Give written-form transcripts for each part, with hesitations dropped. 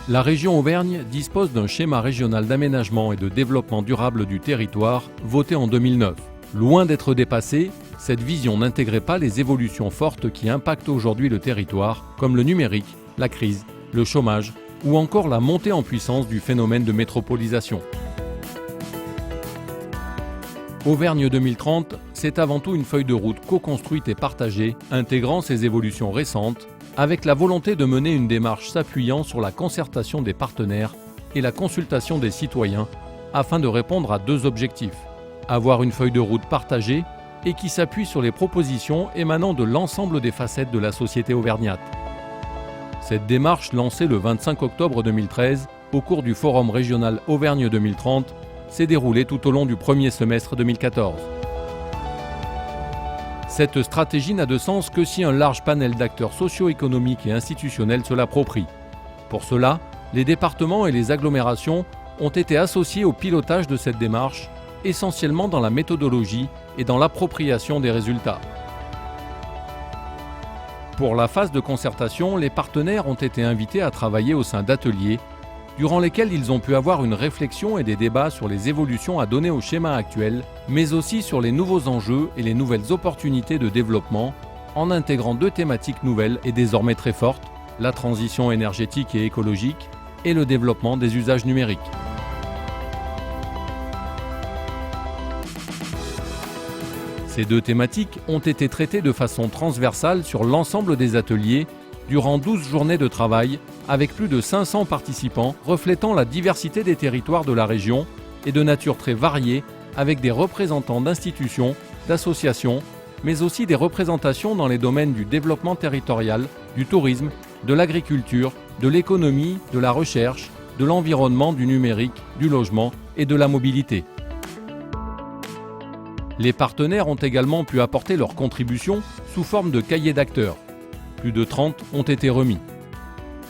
La région Auvergne dispose d'un schéma régional d'aménagement et de développement durable du territoire voté en 2009. Loin d'être dépassée, cette vision n'intégrait pas les évolutions fortes qui impactent aujourd'hui le territoire, comme le numérique, la crise, le chômage ou encore la montée en puissance du phénomène de métropolisation. Auvergne 2030, c'est avant tout une feuille de route co-construite et partagée, intégrant ces évolutions récentes, avec la volonté de mener une démarche s'appuyant sur la concertation des partenaires et la consultation des citoyens, afin de répondre à deux objectifs. Avoir une feuille de route partagée et qui s'appuie sur les propositions émanant de l'ensemble des facettes de la société auvergnate. Cette démarche, lancée le 25 octobre 2013, au cours du Forum régional Auvergne 2030, s'est déroulée tout au long du premier semestre 2014. Cette stratégie n'a de sens que si un large panel d'acteurs socio-économiques et institutionnels se l'approprie. Pour cela, les départements et les agglomérations ont été associés au pilotage de cette démarche, essentiellement dans la méthodologie et dans l'appropriation des résultats. Pour la phase de concertation, les partenaires ont été invités à travailler au sein d'ateliers, durant lesquels ils ont pu avoir une réflexion et des débats sur les évolutions à donner au schéma actuel, mais aussi sur les nouveaux enjeux et les nouvelles opportunités de développement, en intégrant deux thématiques nouvelles et désormais très fortes, la transition énergétique et écologique et le développement des usages numériques. Ces deux thématiques ont été traitées de façon transversale sur l'ensemble des ateliers durant 12 journées de travail avec plus de 500 participants reflétant la diversité des territoires de la région et de nature très variée avec des représentants d'institutions, d'associations, mais aussi des représentations dans les domaines du développement territorial, du tourisme, de l'agriculture, de l'économie, de la recherche, de l'environnement, du numérique, du logement et de la mobilité. Les partenaires ont également pu apporter leur contribution sous forme de cahiers d'acteurs. Plus de 30 ont été remis.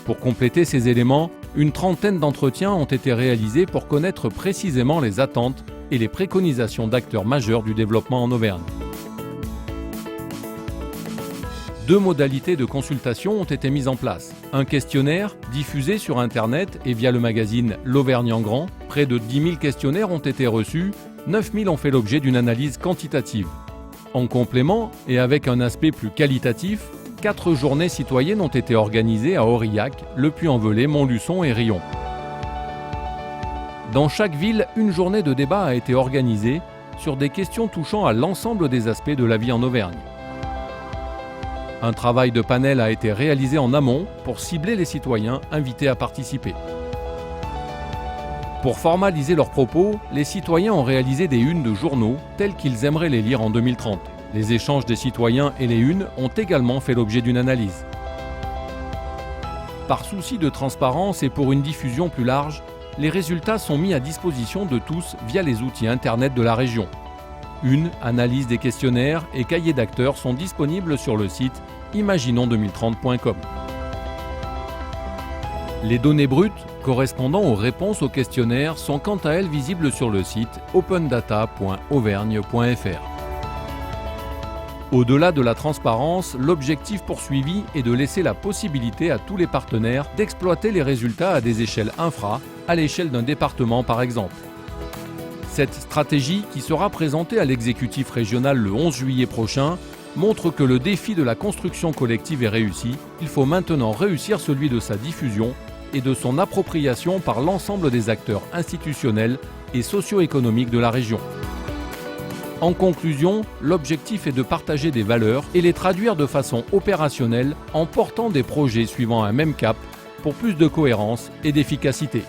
Pour compléter ces éléments, une trentaine d'entretiens ont été réalisés pour connaître précisément les attentes et les préconisations d'acteurs majeurs du développement en Auvergne. Deux modalités de consultation ont été mises en place. Un questionnaire diffusé sur Internet et via le magazine L'Auvergne en grand. Près de 10 000 questionnaires ont été reçus, 9 000 ont fait l'objet d'une analyse quantitative. En complément, et avec un aspect plus qualitatif, 4 journées citoyennes ont été organisées à Aurillac, Le Puy-en-Velay, Montluçon et Riom. Dans chaque ville, une journée de débat a été organisée sur des questions touchant à l'ensemble des aspects de la vie en Auvergne. Un travail de panel a été réalisé en amont pour cibler les citoyens invités à participer. Pour formaliser leurs propos, les citoyens ont réalisé des unes de journaux tels qu'ils aimeraient les lire en 2030. Les échanges des citoyens et les unes ont également fait l'objet d'une analyse. Par souci de transparence et pour une diffusion plus large, les résultats sont mis à disposition de tous via les outils Internet de la région. Une analyse des questionnaires et cahiers d'acteurs sont disponibles sur le site imaginons2030.com. Les données brutes correspondant aux réponses aux questionnaires sont quant à elles visibles sur le site opendata.auvergne.fr. Au-delà de la transparence, l'objectif poursuivi est de laisser la possibilité à tous les partenaires d'exploiter les résultats à des échelles infra, à l'échelle d'un département par exemple. Cette stratégie, qui sera présentée à l'exécutif régional le 11 juillet prochain, montre que le défi de la construction collective est réussi. Il faut maintenant réussir celui de sa diffusion et de son appropriation par l'ensemble des acteurs institutionnels et socio-économiques de la région. En conclusion, l'objectif est de partager des valeurs et les traduire de façon opérationnelle en portant des projets suivant un même cap pour plus de cohérence et d'efficacité.